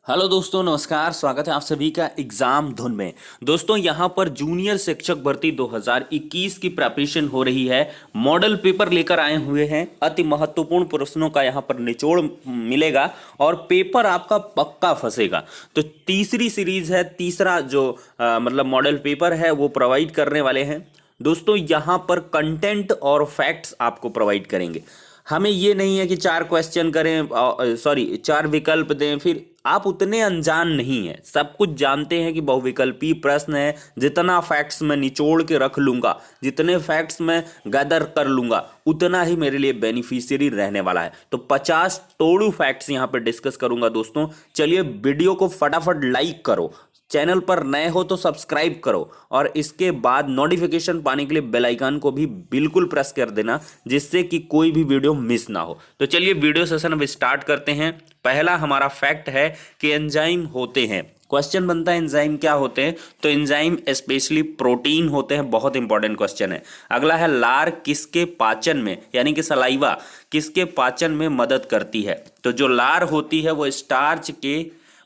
Hello दोस्तों, नमस्कार। स्वागत है आप सभी का एग्जाम धुन में। दोस्तों, यहाँ पर जूनियर शिक्षक भर्ती 2021 की प्रिपरेशन हो रही है। मॉडल पेपर लेकर आए हुए हैं। अति महत्वपूर्ण प्रश्नों का यहाँ पर निचोड़ मिलेगा और पेपर आपका पक्का फंसेगा। तो तीसरी सीरीज है, तीसरा जो मतलब मॉडल पेपर है वो प्रोवाइड करने वाले हैं। दोस्तों, यहाँ पर कंटेंट और फैक्ट्स आपको प्रोवाइड करेंगे। हमें ये नहीं है कि चार क्वेश्चन करें, सॉरी, चार विकल्प दें, फिर आप उतने अनजान नहीं हैं, सब कुछ जानते हैं कि बहुविकल्पीय प्रश्न है। जितना फैक्ट्स मैं निचोड़ के रख लूंगा, जितने फैक्ट्स मैं गैदर कर लूंगा, उतना ही मेरे लिए बेनिफिशियरी रहने वाला है। तो 50 तोड़ू फैक्ट्स यहाँ पे डिस्कस करूंगा। दोस्तों चलिए, वीडियो को फटाफट लाइक करो, चैनल पर नए हो तो सब्सक्राइब करो और इसके बाद नोटिफिकेशन पाने के लिए बेल आइकन को भी बिल्कुल प्रेस कर देना, जिससे कि कोई भी वीडियो मिस ना हो। तो चलिए वीडियो सेशन अब स्टार्ट करते हैं। पहला हमारा फैक्ट है कि एंजाइम होते हैं। क्वेश्चन बनता है एंजाइम क्या होते हैं, तो एंजाइम स्पेशली प्रोटीन होते हैं। बहुत इंपॉर्टेंट क्वेश्चन है। अगला है लार किसके पाचन में, यानी कि सलाइवा किसके पाचन में मदद करती है, तो जो लार होती है वो स्टार्च के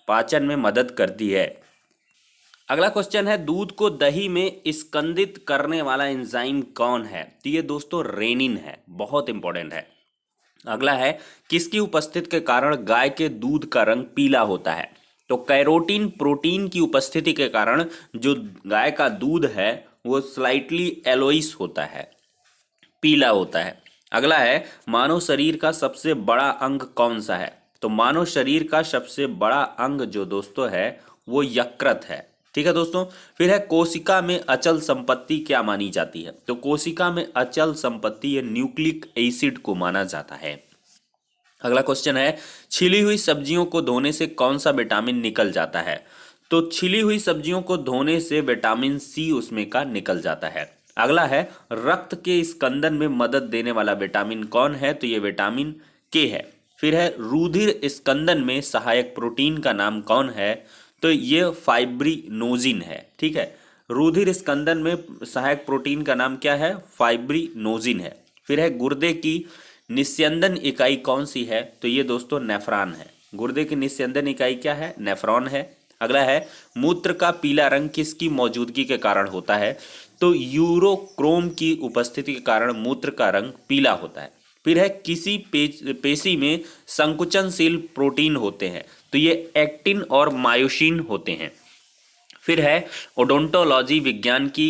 पाचन में मदद करती है। अगला क्वेश्चन है दूध को दही में स्कंदित करने वाला एंजाइम कौन है, तो ये दोस्तों रेनिन है। बहुत इंपॉर्टेंट है। अगला है किसकी उपस्थिति के कारण गाय के दूध का रंग पीला होता है, तो कैरोटीन प्रोटीन की उपस्थिति के कारण जो गाय का दूध है वो स्लाइटली एलोइस होता है, पीला होता है। अगला है मानव शरीर का सबसे बड़ा अंग कौन सा है, तो मानव शरीर का सबसे बड़ा अंग जो दोस्तों है वो यकृत है। ठीक है दोस्तों। फिर है कोशिका में अचल संपत्ति क्या मानी जाती है, तो कोशिका में अचल संपत्ति ये न्यूक्लिक एसिड को माना जाता है। अगला क्वेश्चन है छिली हुई सब्जियों को धोने से कौन सा विटामिन निकल जाता है, तो छिली हुई सब्जियों को धोने से विटामिन सी उसमें का निकल जाता है। अगला है रक्त के स्कंदन में मदद देने वाला विटामिन कौन है, तो ये विटामिन के है। फिर है रुधिर स्कंदन में सहायक प्रोटीन का नाम कौन है, तो ये फाइब्रिनोजिन है। ठीक है, रुधिर स्कंदन में सहायक प्रोटीन का नाम क्या है, फाइब्रिनोजिन है। फिर है गुर्दे की निस्यंदन इकाई कौन सी है, तो ये दोस्तों नेफ्रॉन है। गुर्दे की निस्यंदन इकाई क्या है, नेफ्रॉन है। अगला है मूत्र का पीला रंग किसकी मौजूदगी के कारण होता है, तो यूरोक्रोम की उपस्थिति के कारण मूत्र का रंग पीला होता है। फिर है किसी पेशी में संकुचनशील प्रोटीन होते हैं, तो ये एक्टिन और मायोसिन होते हैं। फिर है ओडोंटोलॉजी विज्ञान की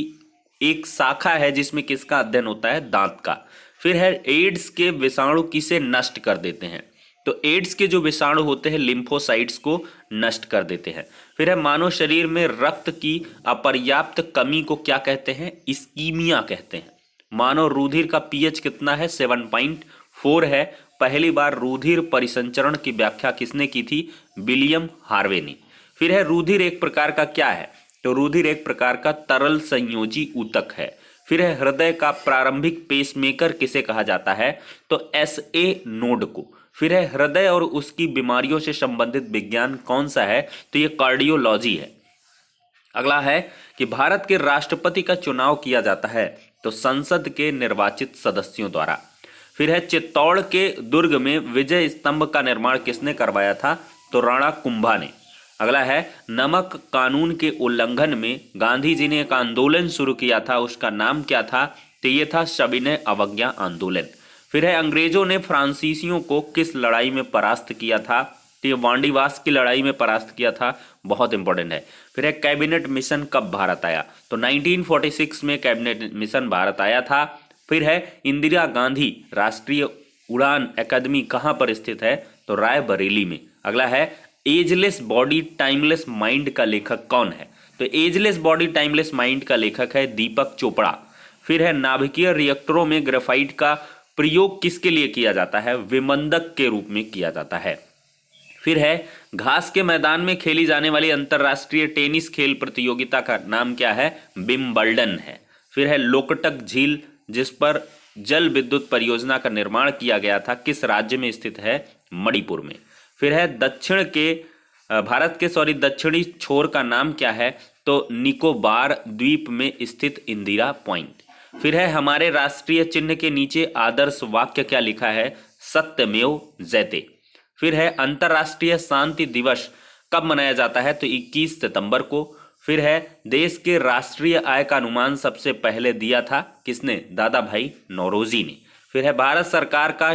एक शाखा है जिसमें किसका अध्ययन होता है, दांत का। फिर है एड्स के विषाणु किसे नष्ट कर देते हैं, तो एड्स के जो विषाणु होते हैं लिम्फोसाइट्स को नष्ट कर देते हैं। फिर है मानव शरीर में रक्त की अपर्याप्त कमी को क्या कहते हैं, इस्कीमिया कहते हैं। मानव रुधिर का पीएच कितना है, 7.4 है। पहली बार रुधिर परिसंचरण की व्याख्या किसने की थी, विलियम हार्वे ने। फिर है रुधिर एक प्रकार का क्या है, तो रुधिर एक प्रकार का तरल संयोजी ऊतक है। फिर है हृदय का प्रारंभिक पेसमेकर किसे कहा जाता है, तो एसए नोड को। फिर है हृदय और उसकी बीमारियों से संबंधित विज्ञान कौन सा है, तो ये कार्डियोलॉजी है। अगला है कि भारत के राष्ट्रपति का चुनाव किया जाता है, तो संसद के निर्वाचित सदस्यों द्वारा। फिर है चित्तौड़ के दुर्ग में विजय स्तंभ का निर्माण किसने करवाया था, तो राणा कुंभा ने। अगला है नमक कानून के उल्लंघन में गांधी जी ने एक आंदोलन शुरू किया था, उसका नाम क्या था, तो ये था सविनय अवज्ञा आंदोलन। फिर है अंग्रेजों ने फ्रांसीसियों को किस लड़ाई में परास्त किया था, तो ये वांडीवास की लड़ाई में परास्त किया था। बहुत इंपॉर्टेंट है। फिर है कैबिनेट मिशन कब भारत आया, तो 1946 में कैबिनेट मिशन भारत आया था। फिर है इंदिरा गांधी राष्ट्रीय उड़ान अकादमी कहाँ पर स्थित है, तो रायबरेली में। अगला है एजलेस बॉडी टाइमलेस माइंड का लेखक कौन है, तो एजलेस बॉडी टाइमलेस माइंड का लेखक है दीपक चोपड़ा। फिर है नाभिकीय रिएक्टरों में ग्रेफाइट का प्रयोग किसके लिए किया जाता है, विमंदक के रूप में किया जाता है। फिर है घास के मैदान में खेली जाने वाली अंतरराष्ट्रीय टेनिस खेल प्रतियोगिता का नाम क्या है, विंबलडन है। फिर है लोकटक झील जिस पर जल विद्युत परियोजना का निर्माण किया गया था किस राज्य में स्थित है, मणिपुर में। फिर है भारत के दक्षिणी छोर का नाम क्या है, तो निकोबार द्वीप में स्थित इंदिरा पॉइंट। फिर है हमारे राष्ट्रीय चिन्ह के नीचे आदर्श वाक्य क्या लिखा है, सत्यमेव जयते। फिर है अंतर्राष्ट्रीय शांति दिवस कब मनाया जाता है? तो 21 सितंबर को। फिर है देश के राष्ट्रीय आय का अनुमान सबसे पहले दिया था किसने? दादा भाई नौरोजी ने। फिर है भारत सरकार का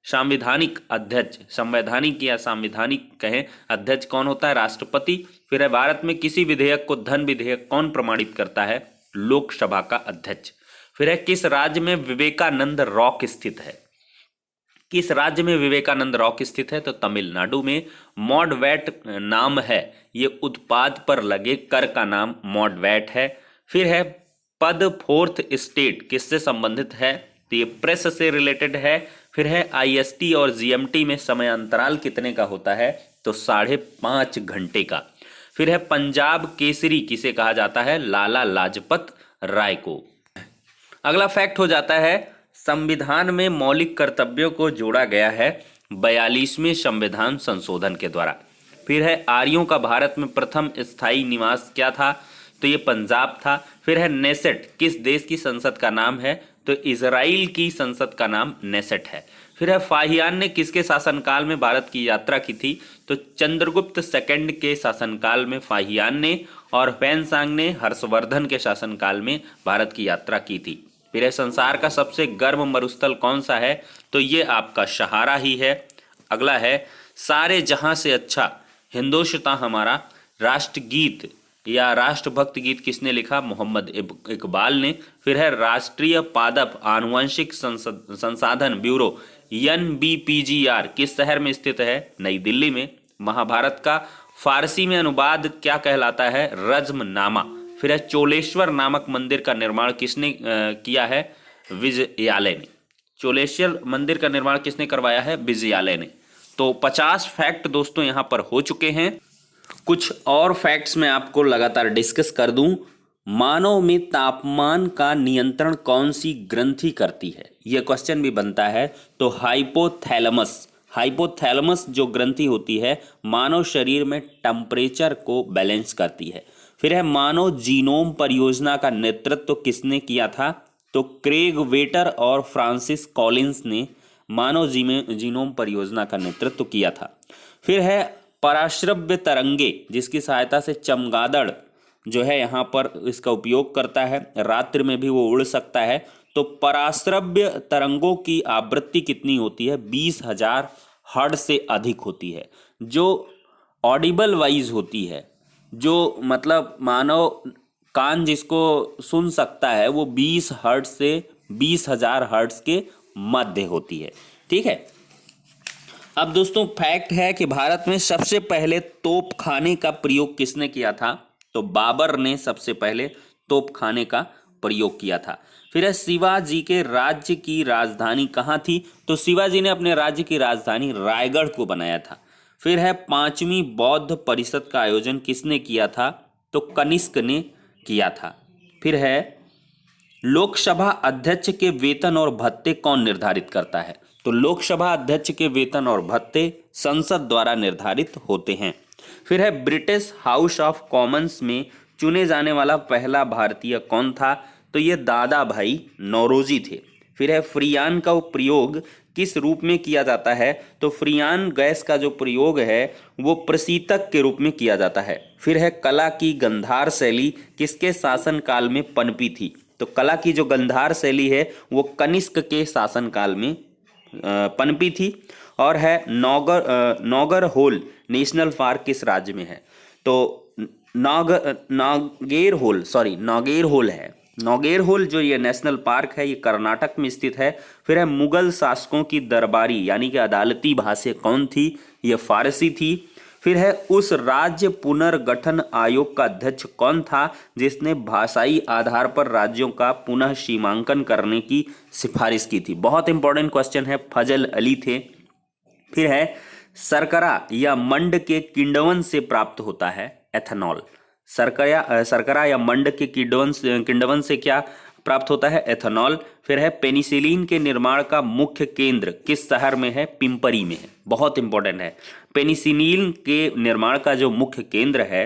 संवैधानिक अध्यक्ष, संवैधानिक या संविधानिक कहें, अध्यक्ष कौन होता है? राष्ट्रपति। फिर है भारत में किसी विधेयक को धन विधेयक कौन प्रमाणित करता है? लोकसभा का अध्यक्ष। फिर है किस राज्य में विवेकानंद रॉक स्थित है? किस राज्य में विवेकानंद रॉक स्थित है? तो तमिलनाडु में। मॉडवैट नाम है, ये उत्पाद पर लगे कर का नाम मॉडवैट है। फिर है पद फोर्थ स्टेट किससे संबंधित है? तो ये प्रेस से रिलेटेड है। फिर है आईएसटी और जीएमटी में समय अंतराल कितने का होता है? तो 5.5 घंटे का। फिर है पंजाब केसरी किसे कहा जाता है? लाला लाजपत राय को। अगला फैक्ट हो जाता है संविधान में मौलिक कर्तव्यों को जोड़ा गया है 42वें संविधान संशोधन के द्वारा। फिर है आर्यों का भारत में प्रथम स्थायी निवास क्या था? तो ये पंजाब था। फिर है नेसेट किस देश की संसद का नाम है? तो इजराइल की संसद का नाम नेसेट है। फिर है फाहियान ने किसके शासनकाल में भारत की यात्रा की थी? तो चंद्रगुप्त सेकंड के शासनकाल में फाहियान ने, और हुएनसांग ने हर्षवर्धन के शासनकाल में भारत की यात्रा की थी। फिर है संसार का सबसे गर्म मरुस्थल कौन सा है? तो ये आपका सहारा ही है। अगला है सारे जहां से अच्छा हिंदुस्तान हमारा राष्ट्रगीत या राष्ट्रभक्त गीत किसने लिखा? मोहम्मद इकबाल ने। फिर है राष्ट्रीय पादप आनुवंशिक संसाधन ब्यूरो NBPGR किस शहर में स्थित है? नई दिल्ली में। महाभारत का फारसी में अनुवाद क्या कहलाता है? रज्मनामा। फिर है चोलेश्वर नामक मंदिर का निर्माण किसने किया है? विजयालय ने। चोलेश्वर मंदिर का निर्माण किसने करवाया है? विजयालय ने। तो 50 फैक्ट दोस्तों यहाँ पर हो चुके हैं। कुछ और फैक्ट्स मैं आपको लगातार डिस्कस कर दूं। मानव में तापमान का नियंत्रण कौन सी ग्रंथि करती है? यह क्वेश्चन भी बनता है। तो हाइपोथैलेमस। हाइपोथैलेमस जो ग्रंथि होती है मानव शरीर में टेम्परेचर को बैलेंस करती है। फिर है मानव जीनोम परियोजना का नेतृत्व किसने किया था? तो क्रेग वेटर और फ्रांसिस कॉलिंस ने मानव जीनोम परियोजना का नेतृत्व किया था। फिर है पराश्रव्य तरंगे जिसकी सहायता से चमगादड़ जो है यहाँ पर इसका उपयोग करता है, रात्रि में भी वो उड़ सकता है। तो पराश्रव्य तरंगों की आवृत्ति कितनी होती है? 20,000 हर्ट्ज से अधिक होती है। जो ऑडिबल वाइज होती है, जो मतलब मानव कान जिसको सुन सकता है, वो 20 हर्ट्ज से 20,000 हर्ट्ज के मध्य होती है। ठीक है। अब दोस्तों फैक्ट है कि भारत में सबसे पहले तोपखाने का प्रयोग किसने किया था? तो बाबर ने सबसे पहले तोपखाने का प्रयोग किया था। फिर है शिवाजी के राज्य की राजधानी कहाँ थी? तो शिवाजी ने अपने राज्य की राजधानी रायगढ़ को बनाया था। फिर है 5वीं बौद्ध परिषद का आयोजन किसने किया था? तो कनिष्क ने किया था। फिर है लोकसभा अध्यक्ष के वेतन और भत्ते कौन निर्धारित करता है? तो लोकसभा अध्यक्ष के वेतन और भत्ते संसद द्वारा निर्धारित होते हैं। फिर है ब्रिटिश हाउस ऑफ कॉमन्स में चुने जाने वाला पहला भारतीय कौन था? तो ये दादा भाई नौरोजी थे। फिर है फ्रियान का प्रयोग किस रूप में किया जाता है? तो फ्रियान गैस का जो प्रयोग है वो प्रशीतक के रूप में किया जाता है। फिर है कला की गंधार शैली किसके शासनकाल में पनपी थी? तो कला की जो गंधार शैली है वो कनिष्क के शासनकाल में पनपी थी। और है नौगर होल नेशनल पार्क किस राज्य में है? तो नौगेर होल है। नौगेर होल जो ये नेशनल पार्क है ये कर्नाटक में स्थित है। फिर है मुगल शासकों की दरबारी यानी कि अदालती भाषा कौन थी? ये फारसी थी। फिर है उस राज्य पुनर्गठन आयोग का अध्यक्ष कौन था जिसने भाषाई आधार पर राज्यों का पुनः सीमांकन करने की सिफारिश की थी? बहुत इंपॉर्टेंट क्वेश्चन है, फजल अली थे। फिर है शर्करा या मंड के किण्वन से प्राप्त होता है एथेनॉल। शर्करा या मंड के किण्वन से क्या प्राप्त होता है? एथेनॉल। फिर है पेनिसिलिन के निर्माण का मुख्य केंद्र किस शहर में है? पिंपरी में है। बहुत इंपॉर्टेंट है, पेनिसिलिन के निर्माण का जो मुख्य केंद्र है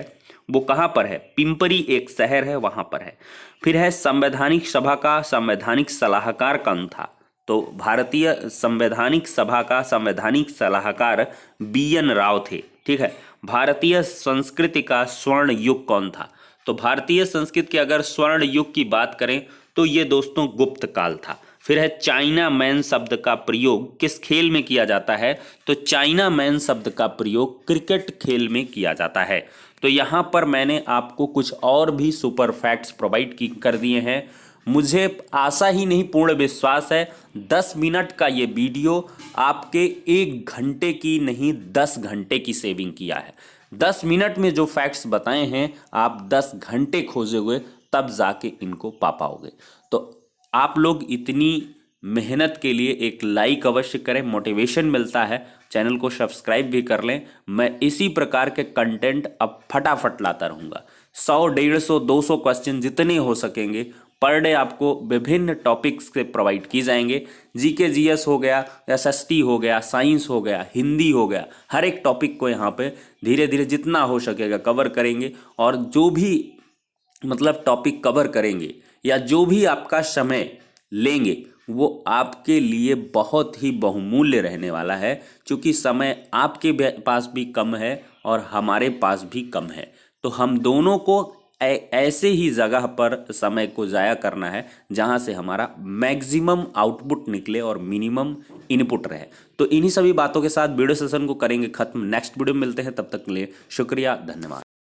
वो कहाँ पर है? पिंपरी एक शहर है, वहां पर है। फिर है संवैधानिक सभा का संवैधानिक सलाहकार कौन था? तो भारतीय संवैधानिक सभा का संवैधानिक सलाहकार BN राव थे। ठीक है। भारतीय संस्कृति का स्वर्ण युग कौन था? तो भारतीय संस्कृति के अगर स्वर्ण युग की बात करें तो ये दोस्तों गुप्त काल था। फिर है चाइना मैन शब्द का प्रयोग किस खेल में किया जाता है? तो चाइना मैन शब्द का प्रयोग क्रिकेट खेल में किया जाता है। तो यहाँ पर मैंने आपको कुछ और भी सुपर फैक्ट्स प्रोवाइड कर दिए हैं। मुझे आशा ही नहीं पूर्ण विश्वास है 10 मिनट का ये वीडियो आपके 1 घंटे की नहीं 10 घंटे की सेविंग किया है। 10 मिनट में जो फैक्ट्स बताए हैं आप 10 घंटे खोजोगे तब जाके इनको पा पाओगे। तो आप लोग इतनी मेहनत के लिए एक लाइक अवश्य करें, मोटिवेशन मिलता है। चैनल को सब्सक्राइब भी कर लें। मैं इसी प्रकार के कंटेंट अब फटाफट लाता रहूँगा। 100, 150, 200 क्वेश्चन जितने हो सकेंगे पर डे आपको विभिन्न टॉपिक्स से प्रोवाइड की जाएंगे। GK GS हो गया, SST हो गया, साइंस हो गया, हिंदी हो गया, हर एक टॉपिक को यहाँ पे धीरे धीरे जितना हो सकेगा कवर करेंगे। और जो भी मतलब टॉपिक कवर करेंगे या जो भी आपका समय लेंगे वो आपके लिए बहुत ही बहुमूल्य रहने वाला है, क्योंकि समय आपके पास भी कम है और हमारे पास भी कम है। तो हम दोनों को ऐसे ही जगह पर समय को ज़ाया करना है जहां से हमारा मैक्सिमम आउटपुट निकले और मिनिमम इनपुट रहे। तो इन्हीं सभी बातों के साथ वीडियो सेशन को करेंगे खत्म। नेक्स्ट वीडियो में मिलते हैं, तब तक के लिए शुक्रिया, धन्यवाद।